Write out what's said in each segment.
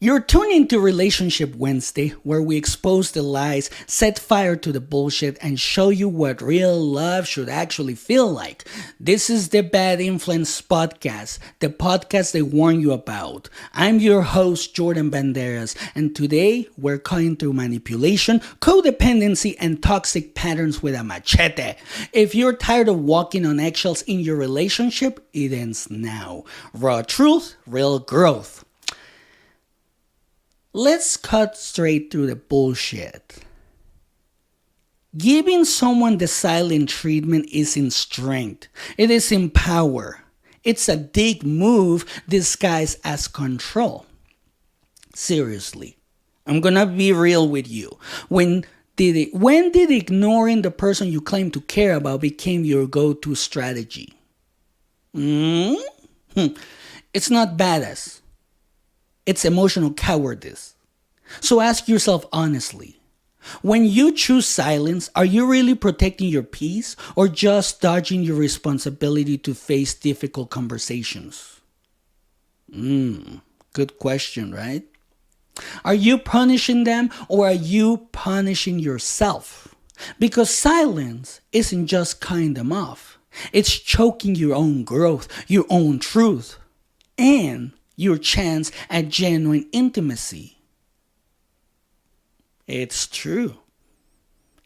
You're tuning into Relationship Wednesday, where we expose the lies, set fire to the bullshit, and show you what real love should actually feel like. This is the Bad Influence Podcast, the podcast they warn you about. I'm your host, Bjordan Banderas, and today we're cutting through manipulation, codependency, and toxic patterns with a machete. If you're tired of walking on eggshells in your relationship, it ends now. Raw truth, real growth. Let's cut straight through the bullshit. Giving someone the silent treatment isn't strength. It is in power. It's a dick move disguised as control. Seriously, I'm gonna be real with you. When did ignoring the person you claim to care about became your go-to strategy? It's not badass. It's emotional cowardice. So ask yourself honestly, when you choose silence, are you really protecting your peace or just dodging your responsibility to face difficult conversations? Good question, right? Are you punishing them or are you punishing yourself? Because silence isn't just cutting them off. It's choking your own growth, your own truth, and your chance at genuine intimacy. It's true.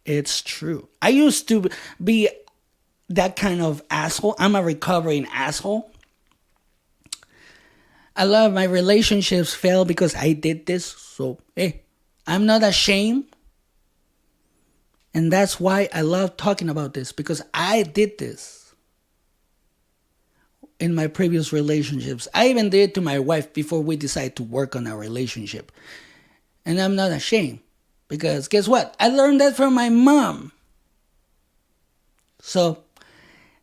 It's true. I used to be that kind of asshole. I'm a recovering asshole. I love my relationships fail because I did this. So, hey, I'm not ashamed. And that's why I love talking about this, because I did this in my previous relationships. I even did it to my wife before we decided to work on our relationship. And I'm not ashamed, because guess what? I learned that from my mom. So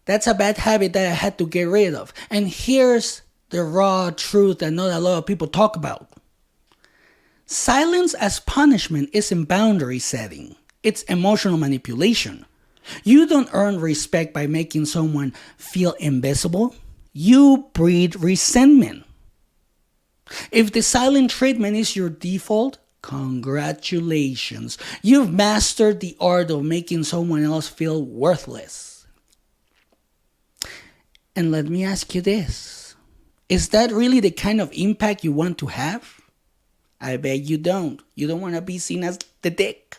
that's a bad habit that I had to get rid of. And here's the raw truth that not a lot of people talk about. Silence as punishment isn't boundary setting. It's emotional manipulation. You don't earn respect by making someone feel invisible. You breed resentment. If the silent treatment is your default, congratulations. You've mastered the art of making someone else feel worthless. And let me ask you this. Is that really the kind of impact you want to have? I bet you don't. You don't want to be seen as the dick.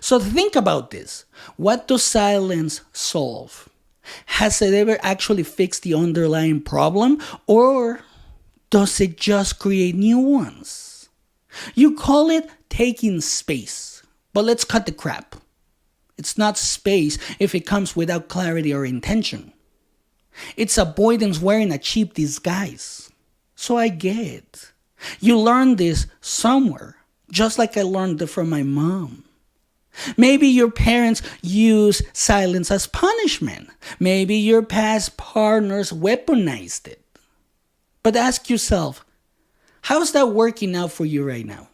So think about this. What does silence solve? Has it ever actually fixed the underlying problem, or does it just create new ones? You call it taking space, but let's cut the crap. It's not space if it comes without clarity or intention. It's avoidance wearing a cheap disguise. So I get it. You learned this somewhere, just like I learned it from my mom. Maybe your parents use silence as punishment. Maybe your past partners weaponized it. But ask yourself, how's that working out for you right now?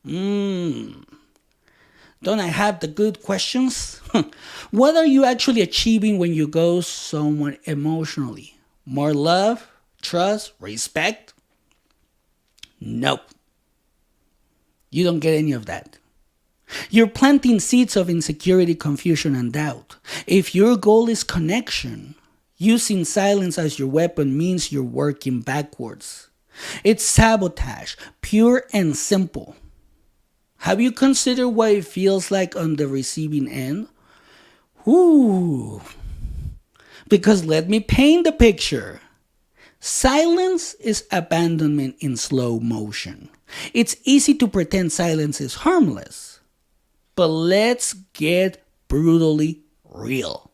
Don't I have the good questions? What are you actually achieving when you ghost someone emotionally? More love, trust, respect? Nope. You don't get any of that. You're planting seeds of insecurity, confusion, and doubt. If your goal is connection, using silence as your weapon means you're working backwards. It's sabotage, pure and simple. Have you considered what it feels like on the receiving end? Because let me paint the picture. Silence is abandonment in slow motion. It's easy to pretend silence is harmless. But let's get brutally real.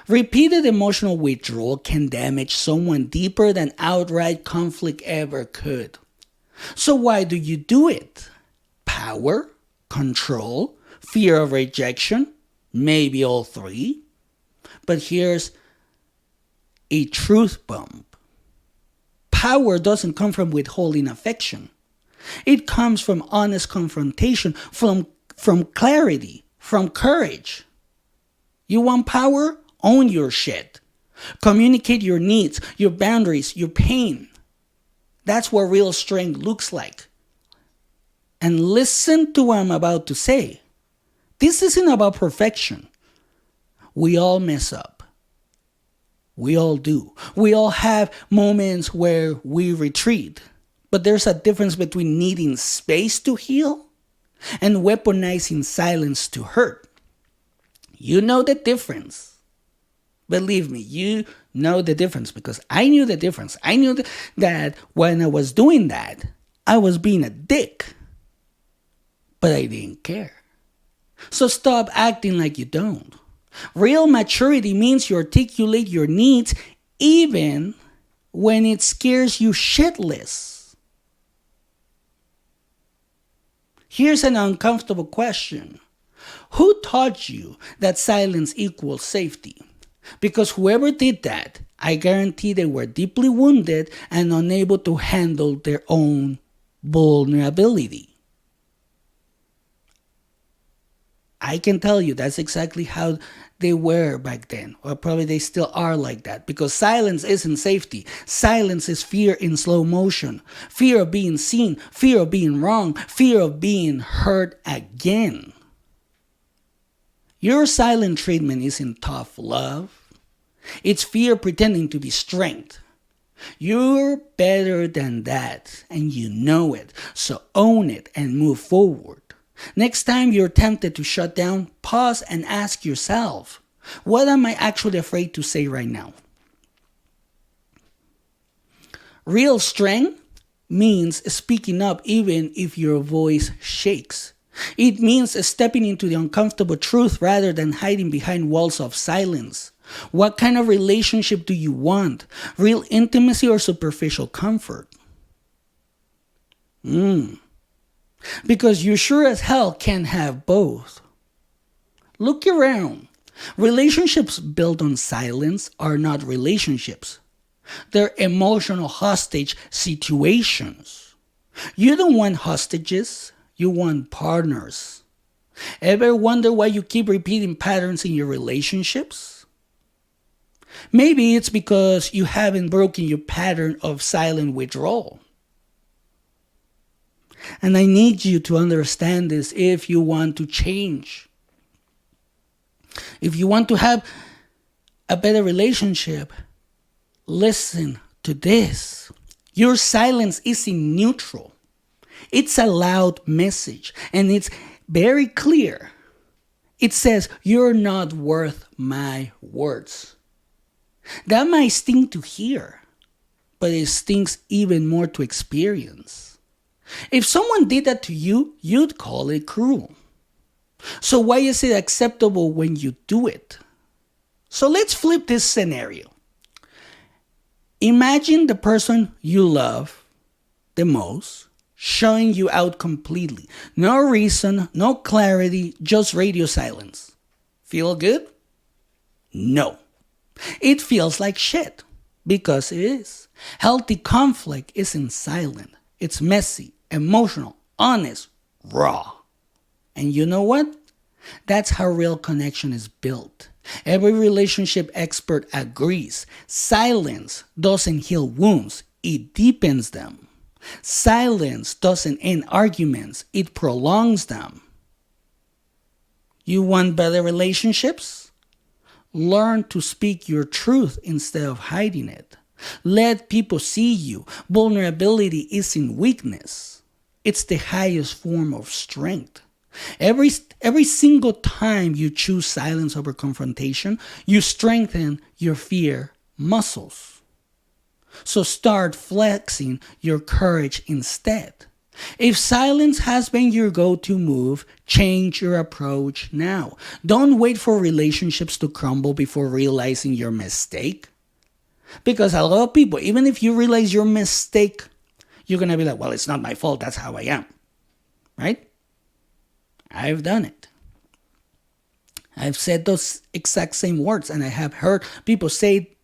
Repeated emotional withdrawal can damage someone deeper than outright conflict ever could. So why do you do it? Power, control, fear of rejection, maybe all three. But here's a truth bomb. Power doesn't come from withholding affection. It comes from honest confrontation, from clarity, from courage. You want power? Own your shit. Communicate your needs, your boundaries, your pain. That's what real strength looks like. And listen to what I'm about to say. This isn't about perfection. We all mess up. We all do. We all have moments where we retreat. But there's a difference between needing space to heal and weaponizing silence to hurt. You know the difference. Believe me, you know the difference because I knew the difference. I knew that when I was doing that, I was being a dick. But I didn't care. So stop acting like you don't. Real maturity means you articulate your needs even when it scares you shitless. Here's an uncomfortable question. Who taught you that silence equals safety? Because whoever did that, I guarantee they were deeply wounded and unable to handle their own vulnerability. I can tell you that's exactly how they were back then, or probably they still are like that, because silence isn't safety. Silence is fear in slow motion. Fear of being seen, fear of being wrong, fear of being hurt again. Your silent treatment isn't tough love. It's fear pretending to be strength. You're better than that, and you know it, so own it and move forward. Next time you're tempted to shut down, pause and ask yourself, what am I actually afraid to say right now? Real strength means speaking up even if your voice shakes. It means stepping into the uncomfortable truth rather than hiding behind walls of silence. What kind of relationship do you want? Real intimacy or superficial comfort? Because you sure as hell can't have both. Look around. Relationships built on silence are not relationships. They're emotional hostage situations. You don't want hostages, you want partners. Ever wonder why you keep repeating patterns in your relationships? Maybe it's because you haven't broken your pattern of silent withdrawal. And I need you to understand this if you want to change. If you want to have a better relationship, listen to this. Your silence isn't neutral. It's a loud message, and it's very clear. It says, you're not worth my words. That might sting to hear, but it stings even more to experience. If someone did that to you, you'd call it cruel. So why is it acceptable when you do it? So let's flip this scenario. Imagine the person you love the most showing you out completely. No reason, no clarity, just radio silence. Feel good? No. It feels like shit, because it is. Healthy conflict isn't silent. It's messy, emotional, honest, raw. And you know what? That's how real connection is built. Every relationship expert agrees. Silence doesn't heal wounds, it deepens them. Silence doesn't end arguments, it prolongs them. You want better relationships? Learn to speak your truth instead of hiding it. Let people see you. Vulnerability isn't weakness. It's the highest form of strength. Every single time you choose silence over confrontation, you strengthen your fear muscles. So start flexing your courage instead. If silence has been your go-to move, change your approach now. Don't wait for relationships to crumble before realizing your mistake. Because a lot of people, even if you realize your mistake, you're going to be like, well, it's not my fault. That's how I am. Right? I've done it. I've said those exact same words, and I have heard people say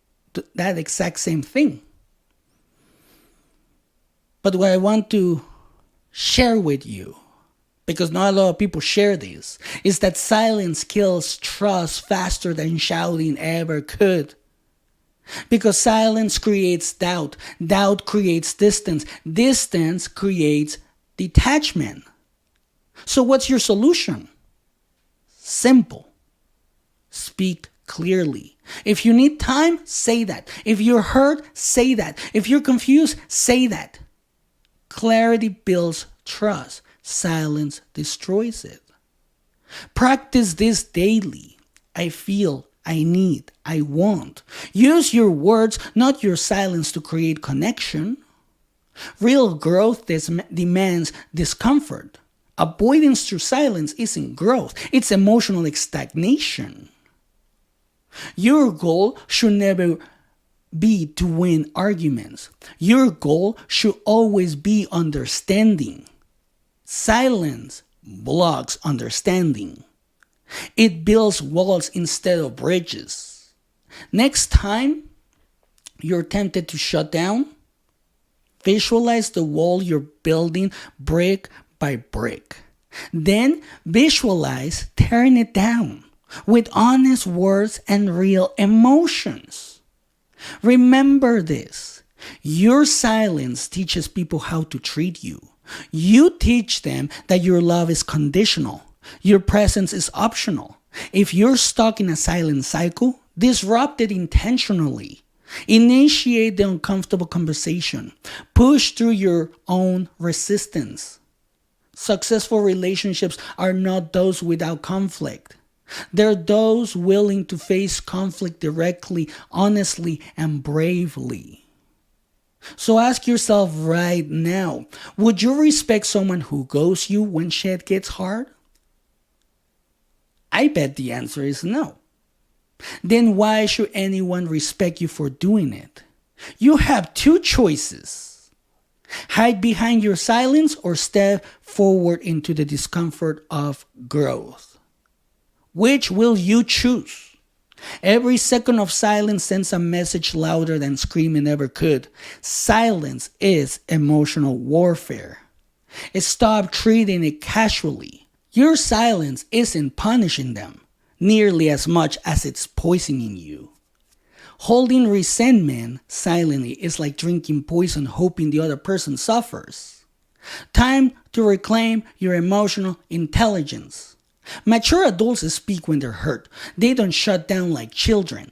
that exact same thing. But what I want to share with you, because not a lot of people share this, is that silence kills trust faster than shouting ever could. Because silence creates doubt. Doubt creates distance. Distance creates detachment. So what's your solution? Simple. Speak clearly. If you need time, say that. If you're hurt, say that. If you're confused, say that. Clarity builds trust. Silence destroys it. Practice this daily. I feel, I need, I want. Use your words, not your silence, to create connection. Real growth demands discomfort. Avoidance through silence isn't growth, it's emotional stagnation. Your goal should never be to win arguments. Your goal should always be understanding. Silence blocks understanding. It builds walls instead of bridges. Next time you're tempted to shut down, visualize the wall you're building brick by brick. Then visualize tearing it down with honest words and real emotions. Remember this. Your silence teaches people how to treat you. You teach them that your love is conditional. Your presence is optional. If you're stuck in a silent cycle, disrupt it intentionally. Initiate the uncomfortable conversation. Push through your own resistance. Successful relationships are not those without conflict. They're those willing to face conflict directly, honestly, and bravely. So ask yourself right now, would you respect someone who ghosts you when shit gets hard? I bet the answer is no. Then why should anyone respect you for doing it? You have two choices. Hide behind your silence or step forward into the discomfort of growth. Which will you choose? Every second of silence sends a message louder than screaming ever could. Silence is emotional warfare. Stop treating it casually. Your silence isn't punishing them nearly as much as it's poisoning you. Holding resentment silently is like drinking poison hoping the other person suffers. Time to reclaim your emotional intelligence. Mature adults speak when they're hurt. They don't shut down like children.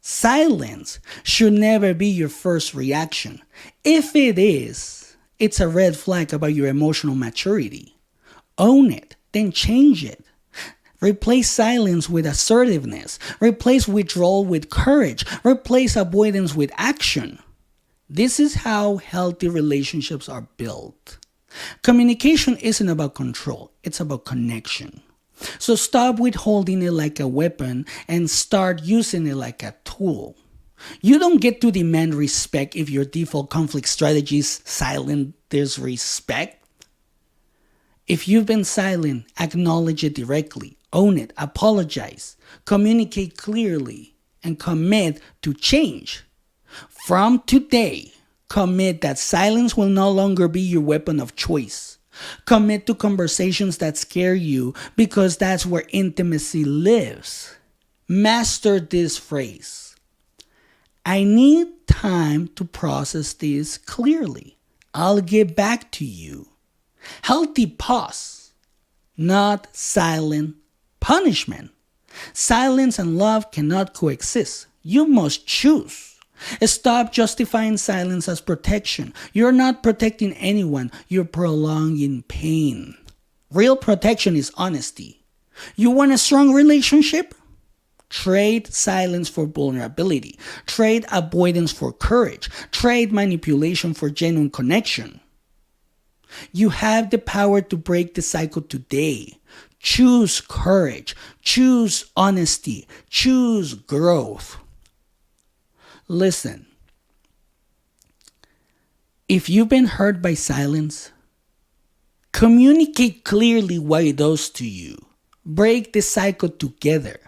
Silence should never be your first reaction. If it is, it's a red flag about your emotional maturity. Own it, then change it. Replace silence with assertiveness. Replace withdrawal with courage. Replace avoidance with action. This is how healthy relationships are built. Communication isn't about control, it's about connection. So stop withholding it like a weapon and start using it like a tool. You don't get to demand respect if your default conflict strategy is silent disrespect. If you've been silent, acknowledge it directly, own it, apologize, communicate clearly, and commit to change. From today, commit that silence will no longer be your weapon of choice. Commit to conversations that scare you because that's where intimacy lives. Master this phrase. I need time to process this clearly. I'll get back to you. Healthy pause, not silent punishment. Silence and love cannot coexist. You must choose. Stop justifying silence as protection. You're not protecting anyone, you're prolonging pain. Real protection is honesty. You want a strong relationship? Trade silence for vulnerability. Trade avoidance for courage. Trade manipulation for genuine connection. You have the power to break the cycle today. Choose courage. Choose honesty. Choose growth. Listen, if you've been hurt by silence, communicate clearly what it does to you. Break the cycle together.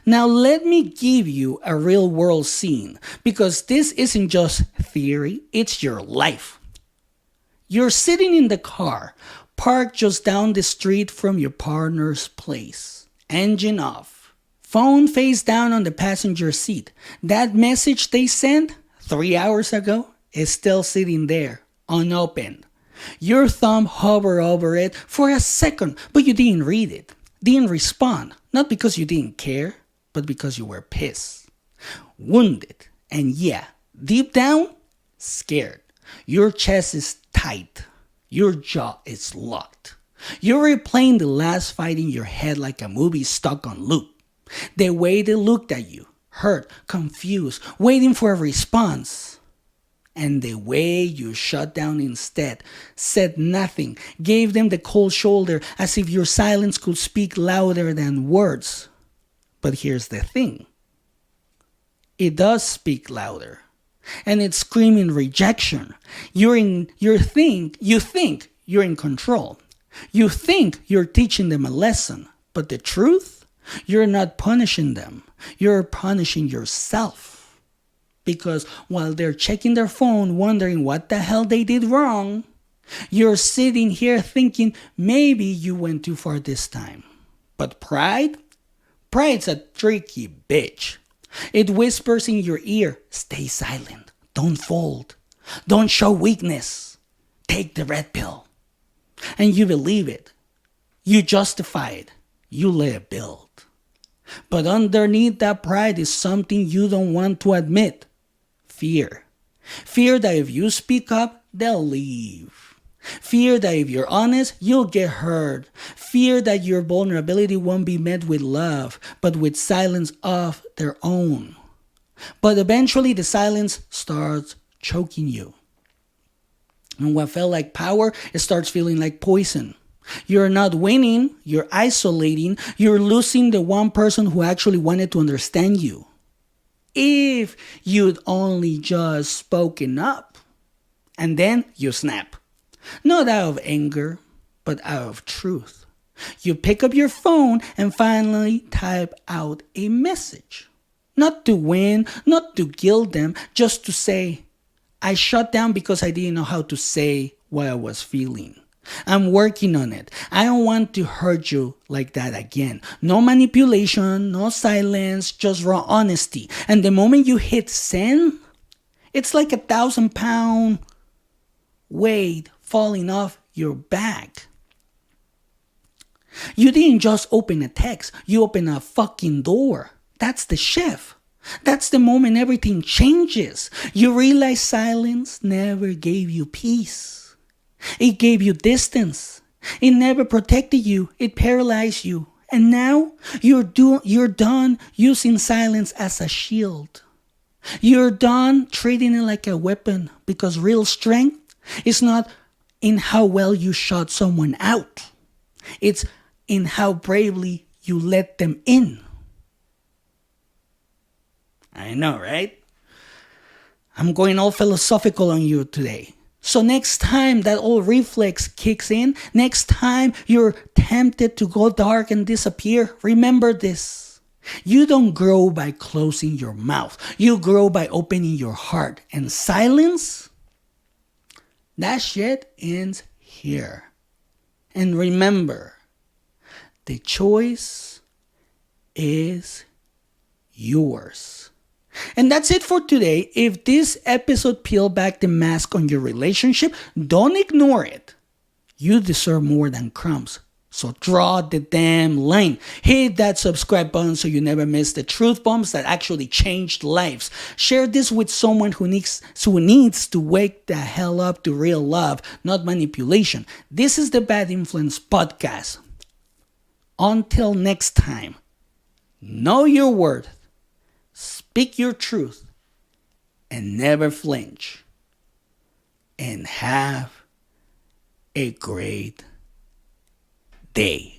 Now let me give you a real world scene because this isn't just theory, it's your life. You're sitting in the car, parked just down the street from your partner's place. Engine off. Phone face down on the passenger seat. That message they sent 3 hours ago is still sitting there, unopened. Your thumb hovered over it for a second, but you didn't read it, didn't respond, not because you didn't care, but because you were pissed, wounded, and yeah, deep down, scared. Your chest is tight. Your jaw is locked. You're replaying the last fight in your head like a movie stuck on loop. The way they looked at you, hurt, confused, waiting for a response. And the way you shut down instead, said nothing, gave them the cold shoulder as if your silence could speak louder than words. But here's the thing. It does speak louder. And it's screaming rejection. You think you're in control. You think you're teaching them a lesson. But the truth? You're not punishing them. You're punishing yourself. Because while they're checking their phone, wondering what the hell they did wrong, you're sitting here thinking maybe you went too far this time. But pride? Pride's a tricky bitch. It whispers in your ear, stay silent, don't fold, don't show weakness, take the red pill. And you believe it. You justify it. You let it build. But underneath that pride is something you don't want to admit. Fear. Fear that if you speak up, they'll leave. Fear that if you're honest, you'll get hurt. Fear that your vulnerability won't be met with love, but with silence of their own. But eventually the silence starts choking you. And what felt like power, it starts feeling like poison. You're not winning, you're isolating, you're losing the one person who actually wanted to understand you. If you'd only just spoken up. And then you snap. Not out of anger, but out of truth. You pick up your phone and finally type out a message. Not to win, not to guilt them, just to say, I shut down because I didn't know how to say what I was feeling. I'm working on it. I don't want to hurt you like that again. No manipulation, no silence, just raw honesty. And the moment you hit send, it's like 1,000-pound weight falling off your back. You didn't just open a text, you opened a fucking door. That's the shift. That's the moment everything changes. You realize silence never gave you peace. It gave you distance. It never protected you. It paralyzed you. And now you're done using silence as a shield. You're done treating it like a weapon because real strength is not in how well you shut someone out. It's in how bravely you let them in. I know, right? I'm going all philosophical on you today. So next time that old reflex kicks in, next time you're tempted to go dark and disappear, remember this. You don't grow by closing your mouth. You grow by opening your heart. And silence, that shit ends here. And remember, the choice is yours. And that's it for today. If this episode peeled back the mask on your relationship, don't ignore it. You deserve more than crumbs. So draw the damn line. Hit that subscribe button so you never miss the truth bombs that actually changed lives. Share this with someone who needs to wake the hell up to real love, not manipulation. This is the Bad Influence Podcast. Until next time, know your worth. Speak your truth and never flinch. And have a great day.